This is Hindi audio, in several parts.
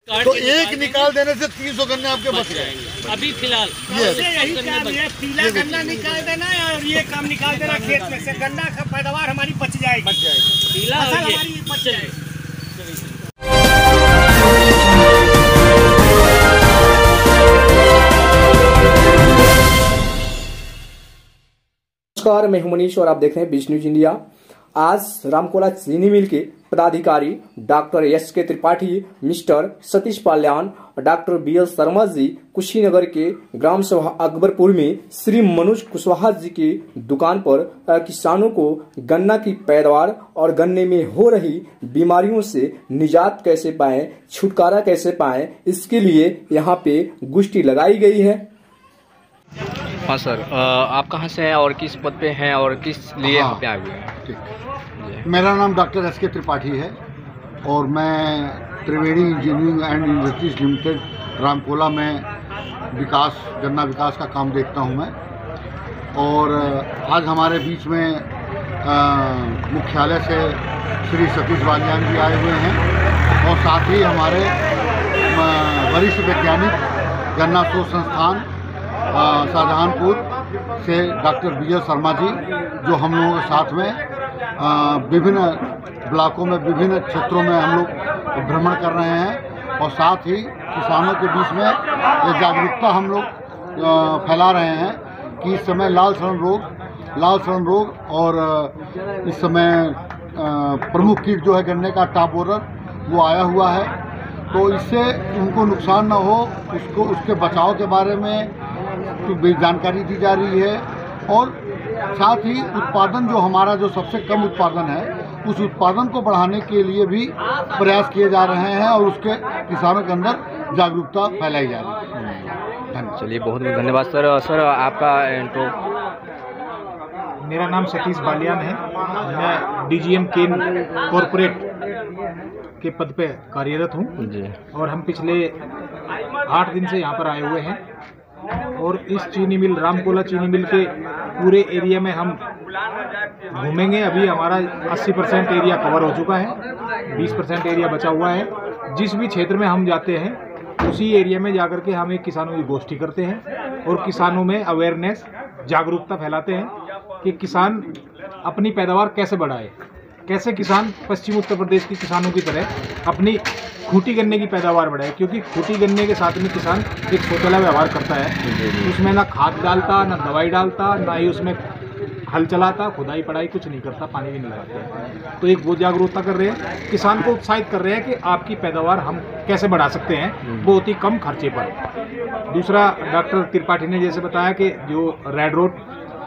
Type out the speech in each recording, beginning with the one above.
तो एक निकाल देने से 300 गन्ने आपके बच जाएंगे अभी फिलहाल। यही काम है, पीला गन्ना निकाल देना है और ये काम निकाल देना खेत में से, गन्ना का पैदावार हमारी बच जाएगी, पीला फसल हमारी बच जाएगी। नमस्कार, मैं हूं मनीष और आप देख रहे हैं बीच न्यूज इंडिया। आज रामकोला चीनी मिल के पदाधिकारी doctor S K. Tripathi, mister Satish Palyan और डॉक्टर बी.एल. शर्मा जी कुशीनगर के ग्राम सभा अकबरपुर में श्री मनोज कुशवाहा जी की दुकान पर किसानों को गन्ना की पैदावार और गन्ने में हो रही बीमारियों से निजात कैसे पाएं, छुटकारा कैसे पाएं, इसके लिए यहाँ पे गोष्ठी लगाई गई है। हाँ सर, आप कहाँ से हैं और किस पद पे हैं और किस लिए यहाँ पे आए हुए हैं? ठीक, मेरा नाम डॉक्टर एस.के. त्रिपाठी है और मैं Triveni engineering and industries limited Ramkola में गन्ना विकास का काम देखता हूँ मैं। और आज हमारे बीच में मुख्यालय से श्री सतीश बालियान जी आए हुए हैं और साथ ही हमारे वरिष्ठ वैज्ञानिक गन्ना शोध संस्थान शाहजहानपुर से डॉक्टर बी.एल. शर्मा जी, जो हम लोगों के साथ में विभिन्न ब्लॉकों में विभिन्न क्षेत्रों में हम लोग भ्रमण कर रहे हैं और साथ ही किसानों के बीच में ये जागरूकता हम लोग फैला रहे हैं कि इस समय लाल सड़न रोग और इस समय प्रमुख कीट जो है गन्ने का टॉप बोरर वो आया हुआ है, तो इससे उनको नुकसान ना हो उसके बचाव के बारे में जानकारी दी जा रही है। और साथ ही उत्पादन जो हमारा जो सबसे कम उत्पादन है उस उत्पादन को बढ़ाने के लिए भी प्रयास किए जा रहे हैं और उसके किसानों के अंदर जागरूकता फैलाई जा रही है। चलिए, बहुत बहुत धन्यवाद सर। सर, आपका इंट्रो। मेरा नाम सतीश बालियान है, मैं डीजीएम केन कॉरपोरेट के पद पे कार्यरत हूँ जी। और हम पिछले 8 दिन से यहाँ पर आए हुए हैं और इस चीनी मिल रामकोला चीनी मिल के पूरे एरिया में हम घूमेंगे। अभी हमारा 80% एरिया कवर हो चुका है, 20% एरिया बचा हुआ है। जिस भी क्षेत्र में हम जाते हैं उसी एरिया में जाकर के हम एक किसानों की गोष्ठी करते हैं और किसानों में अवेयरनेस, जागरूकता फैलाते हैं कि किसान अपनी पैदावार कैसे बढ़ाए, कैसे किसान पश्चिम उत्तर प्रदेश के किसानों की तरह अपनी खूंटी गन्ने की पैदावार बढ़ाए, क्योंकि खूंटी गन्ने के साथ में किसान एक सोचला व्यवहार करता है। उसमें ना खाद डालता, ना दवाई डालता, ना ही उसमें हल चलाता, खुदाई पढ़ाई कुछ नहीं करता, पानी भी नहीं लगाते। तो एक वो जागरूकता कर रहे हैं, किसान को उत्साहित कर रहे हैं कि आपकी पैदावार हम कैसे बढ़ा सकते हैं बहुत ही कम खर्चे पर। दूसरा, डॉक्टर त्रिपाठी ने जैसे बताया कि जो रेड रोड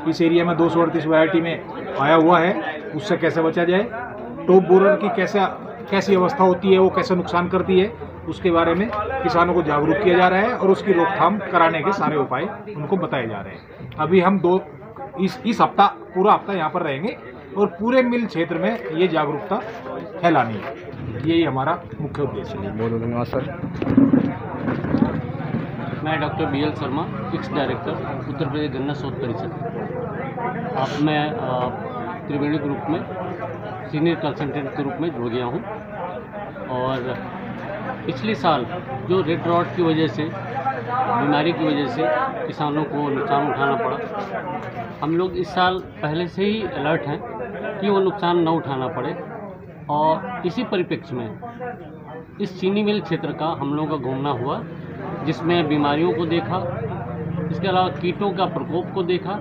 इस एरिया में 238 वैरायटी में आया हुआ है उससे कैसे बचा जाए, टॉप बोरर की कैसी अवस्था होती है, वो कैसे नुकसान करती है, उसके बारे में किसानों को जागरूक किया जा रहा है और उसकी रोकथाम कराने के सारे उपाय उनको बताए जा रहे हैं। अभी हम इस हफ्ता पूरा हफ्ता यहाँ पर रहेंगे और पूरे मिल क्षेत्र में ये जागरूकता फैलानी है, यही हमारा मुख्य उद्देश्य है। बहुत धन्यवाद सर। मैं doctor B L. Sharma, fix director Uttar Pradesh गन्ना शोध परिषद। अब मैं त्रिवेणी ग्रुप में सीनियर कंसल्टेंट के रूप में जुड़ गया हूँ और पिछले साल जो रेड रॉट की वजह से, बीमारी की वजह से किसानों को नुकसान उठाना पड़ा, हम लोग इस साल पहले से ही अलर्ट हैं कि वो नुकसान न उठाना पड़े। और इसी परिप्रेक्ष्य में इस चीनी मिल क्षेत्र का हम लोगों का घूमना हुआ, जिसमें बीमारियों को देखा, इसके अलावा कीटों का प्रकोप को देखा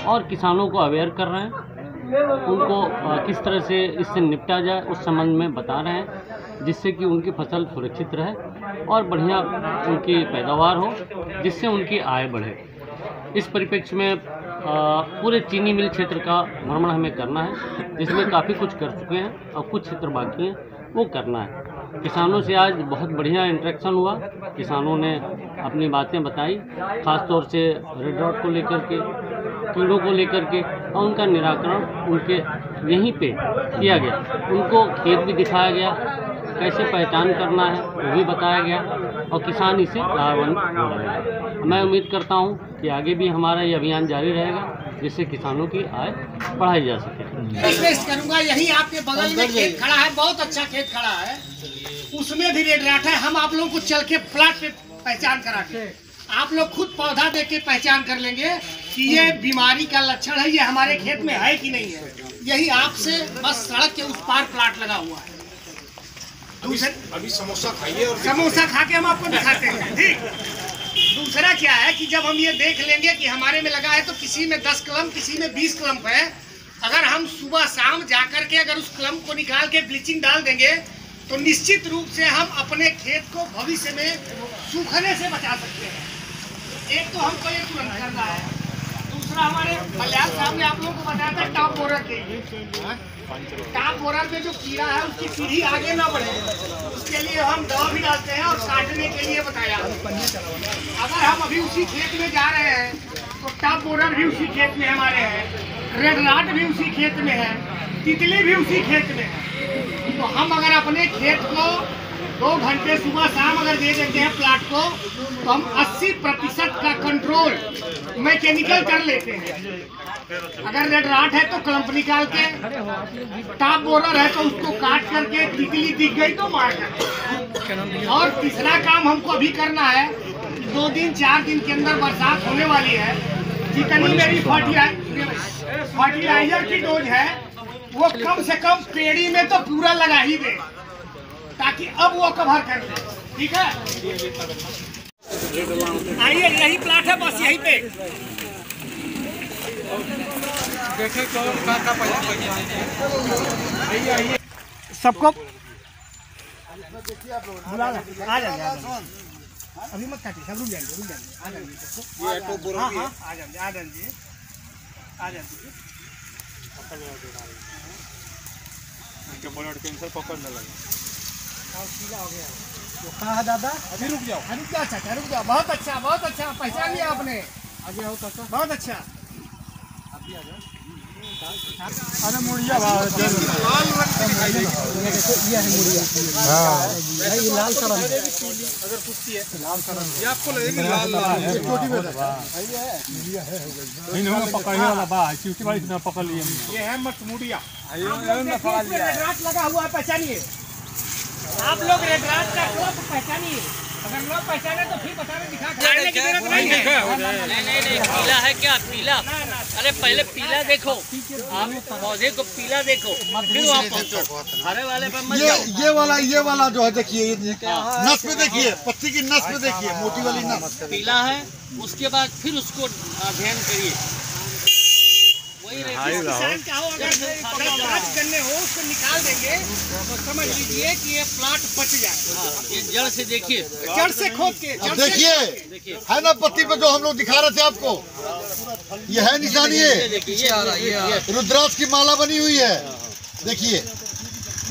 और किसानों को अवेयर कर रहे हैं, उनको किस तरह से इससे निपटा जाए उस संबंध में बता रहे हैं, जिससे कि उनकी फसल सुरक्षित रहे और बढ़िया उनकी पैदावार हो, जिससे उनकी आय बढ़े। इस परिप्रेक्ष्य में पूरे चीनी मिल क्षेत्र का भ्रमण हमें करना है, जिसमें काफ़ी कुछ कर चुके हैं और कुछ क्षेत्र बाकी हैं वो करना है। किसानों से आज बहुत बढ़िया इंटरेक्शन हुआ, किसानों ने अपनी बातें बताई, ख़ास तौर से रेड रॉट को लेकर के, कीड़ों को लेकर के, और उनका निराकरण उनके यहीं पे किया गया। उनको खेत भी दिखाया गया, कैसे पहचान करना है वो भी बताया गया और किसान इसे लाभवान हो रहे हैं। मैं उम्मीद करता हूँ कि आगे भी हमारा ये अभियान जारी रहेगा, जिससे किसानों की आय बढ़ाई जा सके। रिक्वेस्ट करूंगा, यही आपके बगल में खेत खड़ा है, बहुत अच्छा खेत खड़ा है, उसमें भी रेड राट है। हम आप लोगों को चल के प्लाट पे पहचान करा के, आप लोग खुद पौधा देख के पहचान कर लेंगे कि ये बीमारी का लक्षण है, ये हमारे खेत में है कि नहीं है। यही आपसे बस सड़क के उस पार प्लाट लगा हुआ है। दूसरा अभी समोसा खाइए और समोसा खा के हम आपको दिखाते हैं, ठीक। दूसरा क्या है कि जब हम ये देख लेंगे कि हमारे में लगा है तो किसी में 10 कलम, किसी में 20 कलम है, अगर हम सुबह शाम जाकर के अगर उस कलम को निकाल के ब्लीचिंग डाल देंगे तो निश्चित रूप से हम अपने खेत को भविष्य में सूखने से बचा सकते हैं। एक तो हमको ये तुरंत करना है। दूसरा हमारे बलियान साहब ने आप लोगों को बताया था टॉप बोरर के लिए। टॉप बोरर में जो कीड़ा है उसकी सीढ़ी आगे ना बढ़े, उसके लिए हम दवा भी डालते हैं और काटने के लिए बताया। अगर हम अभी उसी खेत में जा रहे हैं तो टॉप बोरर भी उसी खेत में हमारे हैं, रेड राट भी उसी खेत में है, तितली भी उसी खेत में है। तो हम अगर अपने खेत को 2 घंटे सुबह शाम अगर दे देते हैं प्लाट को तो हम 80% का कंट्रोल मैकेनिकल कर लेते हैं। अगर रेड राट है तो क्लम्प निकाल के, टॉप बोरर है तो उसको काट करके, तितली दिख गई तो मार कर। और तीसरा काम हमको अभी करना है, 2 दिन 4 दिन के अंदर बरसात होने वाली है, जितनी मेरी फर्टिलाइजर की डोज है वो कम से कम पेड़ी में तो पूरा लगा ही दे, ताकि अब वो कवर कर दे। ठीक है, आइए, यही प्लाट है, बस यहीं पे सबको आ जाएंगे। अभी मत काटिए, सब रुक जाएंगे, आ जाएंगे। हाँ, आ जाएंगे। कैंसर पकड़ने लगा। कहाँ है दादा? अभी रुक जाओ, अच्छा रुक जाओ। बहुत अच्छा पहचान लिया आपने। आगे आओ चाचा, बहुत अच्छा। अभी आ जाओ। अरे मुड़िया लाल रंग ये है मुड़िया। हाँ, ये लाल सा रंग अगर कुश्ती है लाल सा रंग ये आपको लगेगी लाल है। छोटी में मुड़िया है, नहीं पकड़ने वाला बा चूटी वाली ना पकड़ लिए। ये है मत मुड़िया, रेड राट लगा हुआ है, पहचानिए। आप लोग रेड राट का क्रॉप पहचानिए। अगर लोग पहचाने तो फिर बताने दिखा की जरूरत नहीं है। नहीं, पीला है क्या? पीला? अरे पहले पीला देखो, आप पौधे को पीला देखो, फिर वहाँ पहुँचो। हरे वाले पे मत जाओ। ये वाला जो है देखिए, नस में देखिए, पत्ती की नस में देखिए, मोटी वाली नस पीला है। उसके बाद फिर उसको अध्ययन करिए। किसान का हो, अगर 5 गन्ने हो उसको निकाल देंगे तो समझ लीजिए कि ये प्लाट बच जाए। ये जड़ से देखिए, जड़ से खोद के देखिए, है ना पत्ती पे जो हम लोग दिखा रहे थे आपको, ये है निशानी। ये रुद्राक्ष की माला बनी हुई है, देखिए,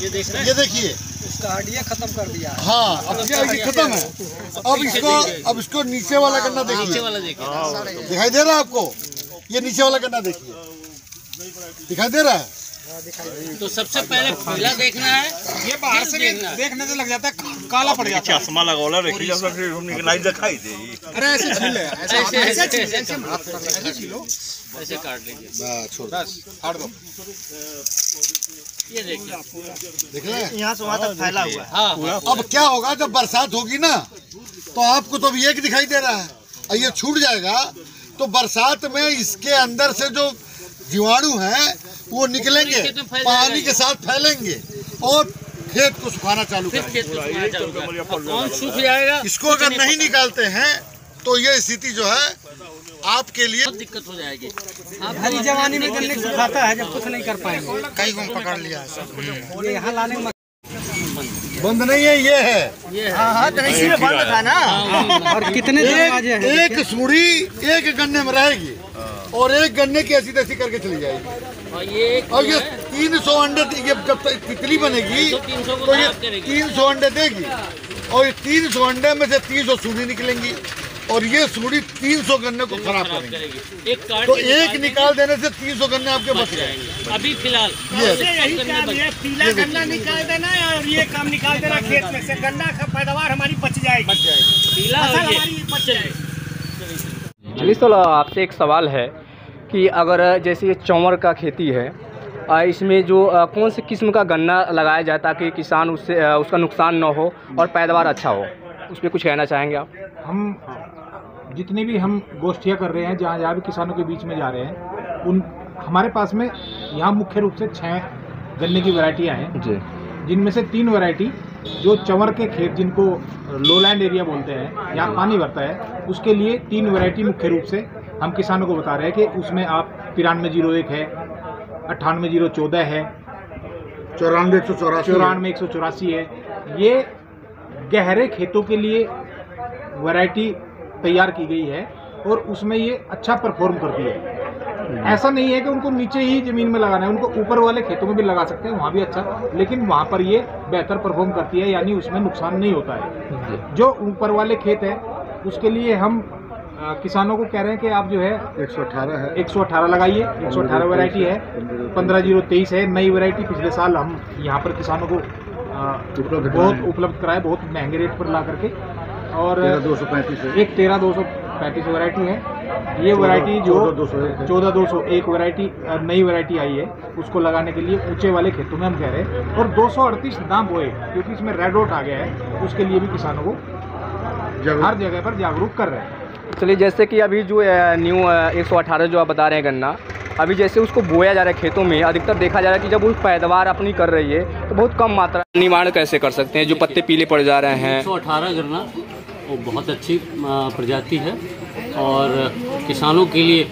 ये देखिए, इसका हड्डियाँ खत्म कर दिया। हाँ, अब ये खत्म है। अब इसको नीचे वाला गन्ना देखिए, दिखाई दे रहा है आपको? ये नीचे वाला गन्ना देखिए, दिखाई दे रहा है? तो सबसे पहले पीला देखना है। ये बाहर से देखने से लग जाता है काला पड़ जाता है। चश्मा लगा नहीं दिखाई दे। अरे ऐसे छील ले, ऐसे काट लीजिए, छोड़ बस फाड़ दो। ये देखिए, देख रहे हैं? यहाँ से वहाँ तक फैला हुआ है। हाँ, अब क्या होगा जब बरसात होगी ना, तो आपको तो अभी एक दिखाई दे रहा है और ये छूट जाएगा, तो बरसात में इसके अंदर से जो जीवाणु हैं वो निकलेंगे, पानी के साथ फैलेंगे और खेत को सुखाना चालू करेंगे। कौन सूख जाएगा? इसको अगर नहीं निकालते हैं तो ये स्थिति जो है आपके लिए बहुत दिक्कत हो जाएगी। हरी जवानी में गन्ने सुखाता है जब कुछ नहीं कर पाएंगे। कई गुम पकड़ लिया है। ये यहाँ लाने में बंद नहीं है, ये है। हाँ, तो इसी में बंद था ना। और कितने एक सुड़ी एक गन्ने में रहेगी और एक गन्ने की ऐसी तैसी करके चली जाएगी। और ये 300 अंडे, ये जब तक तितली बनेगी तो ये 300 अंडे देगी और ये 300 अंडे में से 300 सूढ़ी निकलेंगी और ये सूढ़ी 300 गन्ने को खराब करेंगी। तो एक निकाल देने से 300 गन्ने आपके बच जाएंगे। अभी फिलहाल यही काम है, पीला गन्ना निकाल देना और ये काम निकाल देना खेत में से, गन्ना का पैदावार हमारी बच जाएगी। पीला फसल हमारी बच जाएगी। चलिए, तो आपसे एक सवाल है कि अगर जैसे ये चौवर का खेती है इसमें जो कौन सी किस्म का गन्ना लगाया जाए ताकि किसान उससे उसका नुकसान न हो और पैदावार अच्छा हो, उस पर कुछ कहना चाहेंगे आप? हम जितनी भी हम गोष्ठियाँ कर रहे हैं, जहाँ जहाँ भी किसानों के बीच में जा रहे हैं, उन हमारे पास में यहाँ मुख्य रूप से 6 गन्ने की वैरायटियाँ हैं जी, जिनमें से 3 वैरायटी जो चंवर के खेत, जिनको लोलैंड एरिया बोलते हैं, यहाँ पानी भरता है, उसके लिए 3 वैरायटी मुख्य रूप से हम किसानों को बता रहे हैं कि उसमें आप 9301 है, 98-014 है, 94-184 है। ये गहरे खेतों के लिए वैरायटी तैयार की गई है और उसमें ये अच्छा परफॉर्म करती है। ऐसा नहीं है कि उनको नीचे ही जमीन में लगाना है, उनको ऊपर वाले खेतों में भी लगा सकते हैं, वहाँ भी अच्छा, लेकिन वहाँ पर ये बेहतर परफॉर्म करती है, यानी उसमें नुकसान नहीं होता है। जो ऊपर वाले खेत है उसके लिए हम किसानों को कह रहे हैं कि आप जो है 118 लगाइए। 118 वैरायटी है, 15-023 है नई वैरायटी। पिछले साल हम यहाँ पर किसानों को बहुत उपलब्ध कराए, बहुत महंगे रेट पर ला करके, और 13235 वैरायटी है। ये वैरायटी जो 14201 वैरायटी नई वैरायटी आई है, उसको लगाने के लिए ऊंचे वाले खेतों में हम कह रहे हैं, और 238 दाम बोए, क्योंकि इसमें रेड रोट आ गया है, उसके लिए भी किसानों को हर जगह पर जागरूक कर रहे हैं। चलिए, जैसे कि अभी जो न्यू 118 जो आप बता रहे हैं गन्ना, अभी जैसे उसको बोया जा रहा है खेतों में, अधिकतर देखा जा रहा है कि जब वो पैदावार अपनी कर रही है तो बहुत कम मात्रा निवारण कैसे कर सकते हैं, जो पत्ते पीले पड़ जा रहे हैं? 118 गन्ना वो बहुत अच्छी प्रजाति है और किसानों के लिए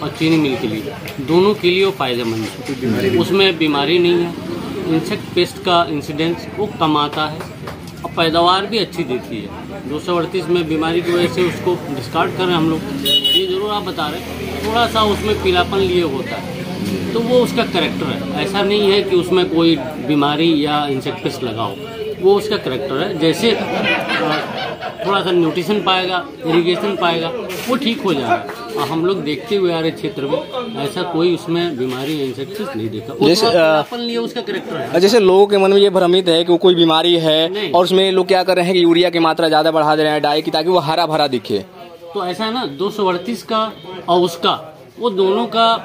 और चीनी मिल के लिए, दोनों के लिए वो फायदेमंद है। उसमें बीमारी नहीं है, इंसेक्ट पेस्ट का इंसिडेंस वो कम आता है और पैदावार भी अच्छी देती है। 238 में बीमारी की वजह से उसको डिस्कार्ड कर रहे हैं हम लोग। ये जरूर आप बता रहे हैं थोड़ा सा उसमें पीलापन लिए होता है, तो वो उसका करैक्टर है। ऐसा नहीं है कि उसमें कोई बीमारी या इंसेक्ट पेस्ट लगा हो, वो उसका करैक्टर है। जैसे थोड़ा सा न्यूट्रिशन पाएगा, इरिगेशन पाएगा, वो ठीक हो जाएगा। और हम लोग देखते हुए आ रहे क्षेत्र में ऐसा कोई उसमें बीमारी या इंसेक्ट नहीं देखा। जैसे लिए उसका करैक्टर है। जैसे लोगों के मन में ये भ्रमित है कि वो कोई बीमारी है और उसमें लोग क्या कर रहे हैं कि यूरिया की मात्रा ज्यादा बढ़ा दे रहे हैं डाई की, ताकि वो हरा भरा दिखे। तो ऐसा है ना, 238 का और उसका, वो दोनों का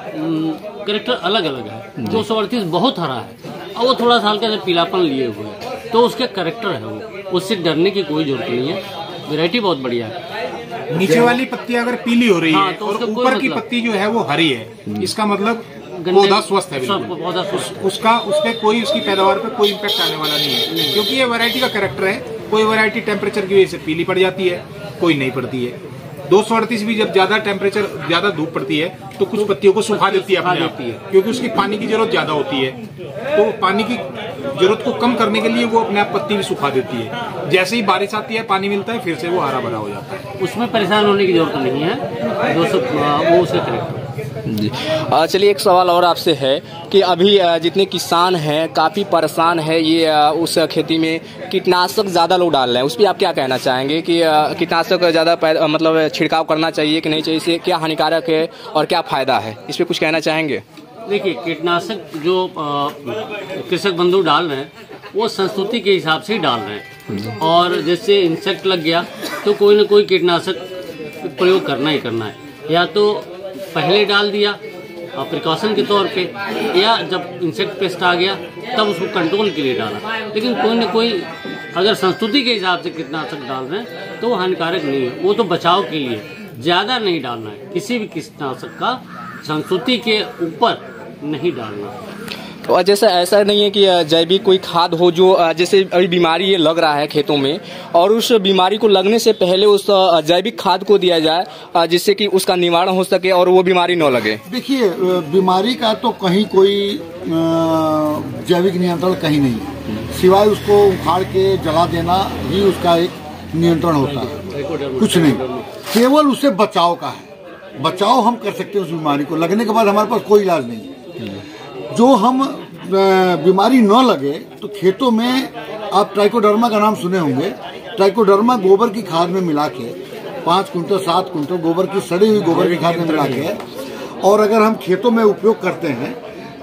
करैक्टर अलग अलग है। 238 बहुत हरा है और वो थोड़ा सा हल्का सा पीलापन लिए हुए है, तो उसका करैक्टर है वो, उससे डरने की कोई जरूरत नहीं है। वैरायटी बहुत बढ़िया है। नीचे वाली पत्ती अगर पीली हो रही है तो और ऊपर की पत्ती जो है वो हरी है, इसका मतलब पौधा स्वस्थ है, पौधा उसका उस पर कोई, उसकी पैदावार पे कोई इम्पैक्ट आने वाला नहीं है, क्योंकि ये वैरायटी का कैरेक्टर है। कोई वैरायटी टेम्परेचर की वजह से पीली पड़ जाती है, कोई नहीं पड़ती है। 238 भी जब ज्यादा टेम्परेचर, ज्यादा धूप पड़ती है तो कुछ पत्तियों को सुखा देती है अपने आप, क्योंकि उसकी पानी की जरूरत ज्यादा होती है। तो पानी की जरूरत को कम करने के लिए वो अपने आप पत्ती भी सुखा देती है। जैसे ही बारिश आती है, पानी मिलता है, फिर से वो हरा भरा हो जाता है। उसमें परेशान होने की जरूरत नहीं है, वो उसे करेक्ट जी। चलिए, एक सवाल और आपसे है कि अभी जितने किसान हैं काफ़ी परेशान है, ये उस खेती में कीटनाशक ज़्यादा लोग डाल रहे हैं, उस पर आप क्या कहना चाहेंगे कि कीटनाशक ज़्यादा मतलब छिड़काव करना चाहिए कि नहीं चाहिए, इससे क्या हानिकारक है और क्या फ़ायदा है, इस पर कुछ कहना चाहेंगे? देखिए, कीटनाशक जो कृषक बंधु डाल रहे हैं वो संस्कृति के हिसाब से ही डाल रहे हैं, और जैसे इंसेक्ट लग गया तो कोई न कोई कीटनाशक प्रयोग करना ही करना है। या तो पहले डाल दिया प्रिकॉशन के तौर पे, या जब इंसेक्ट पेस्ट आ गया तब उसको कंट्रोल के लिए डाला। लेकिन कोई न कोई अगर संस्कृति के हिसाब से कीटनाशक डाल रहे हैं तो वो हानिकारक नहीं है, वो तो बचाव के लिए। ज़्यादा नहीं डालना है किसी भी कीटनाशक का, संस्कृति के ऊपर नहीं डालना। तो जैसे ऐसा नहीं है कि जैविक कोई खाद हो जो जैसे अभी बीमारी ये लग रहा है खेतों में, और उस बीमारी को लगने से पहले उस जैविक खाद को दिया जाए जिससे कि उसका निवारण हो सके और वो बीमारी न लगे? देखिए, बीमारी का तो कहीं कोई जैविक नियंत्रण कहीं नहीं है, सिवाय उसको उखाड़ के जला देना ही उसका एक नियंत्रण होता है, कुछ नहीं। केवल उससे बचाव का है, बचाव हम कर सकते हैं उस बीमारी को। लगने के बाद हमारे पास कोई इलाज नहीं है। जो हम बीमारी न लगे तो खेतों में आप ट्राइकोडर्मा का नाम सुने होंगे। ट्राइकोडर्मा गोबर की खाद में मिला के 5 कुंटल 7 कुंटल गोबर की, सड़ी हुई गोबर की खाद में मिला के, और अगर हम खेतों में उपयोग करते हैं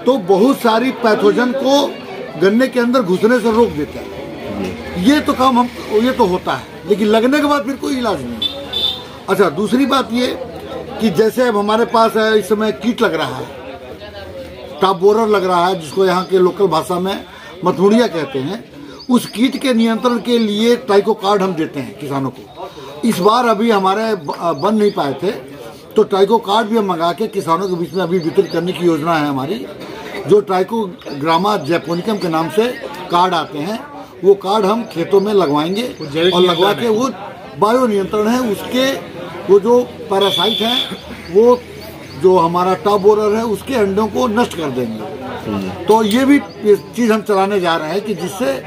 तो बहुत सारी पैथोजन को गन्ने के अंदर घुसने से रोक देता है। ये तो काम ये तो होता है, लेकिन लगने के बाद फिर कोई इलाज नहीं। अच्छा, दूसरी बात ये कि जैसे अब हमारे पास इस समय कीट लग रहा है, टॉप बोरर लग रहा है, जिसको यहाँ के लोकल भाषा में मथुड़िया कहते हैं, उस कीट के नियंत्रण के लिए ट्राइको कार्ड हम देते हैं किसानों को। इस बार अभी हमारे बन नहीं पाए थे, तो ट्राइको कार्ड भी हम मंगा के किसानों के बीच में अभी वितरित करने की योजना है हमारी। जो ट्राइको ग्रामा जैपोनिकम के नाम से कार्ड आते हैं, वो कार्ड हम खेतों में लगवाएंगे और लगवा के वो बायो नियंत्रण है, उसके वो जो पैरासाइट हैं वो जो हमारा टॉप बोरर है उसके अंडों को नष्ट कर देंगे। तो ये भी चीज हम चलाने जा रहे हैं कि जिससे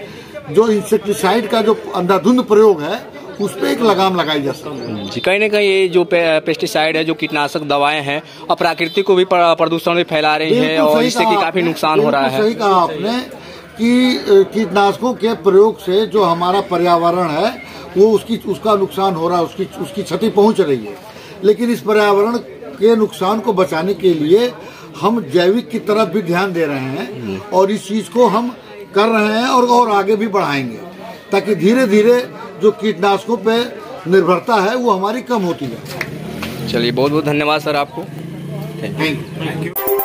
जो इंसेक्टिसाइड का जो अंधाधुंध प्रयोग है उस पर एक लगाम लगाई जा सके। जी, कहीं ना कहीं ये जो पेस्टिसाइड है, जो कीटनाशक दवाएं हैं, और प्रकृति को भी प्रदूषण में फैला रही हैं और इससे कि काफी नुकसान हो रहा है। सही कहा आपने कि कीटनाशकों के प्रयोग से जो हमारा पर्यावरण है वो उसका नुकसान हो रहा है, उसकी क्षति पहुंच रही है। लेकिन इस पर्यावरण के नुकसान को बचाने के लिए हम जैविक की तरफ भी ध्यान दे रहे हैं और इस चीज को हम कर रहे हैं और आगे भी बढ़ाएंगे, ताकि धीरे धीरे जो कीटनाशकों पे निर्भरता है वो हमारी कम होती है। चलिए, बहुत बहुत धन्यवाद सर आपको। Thank you.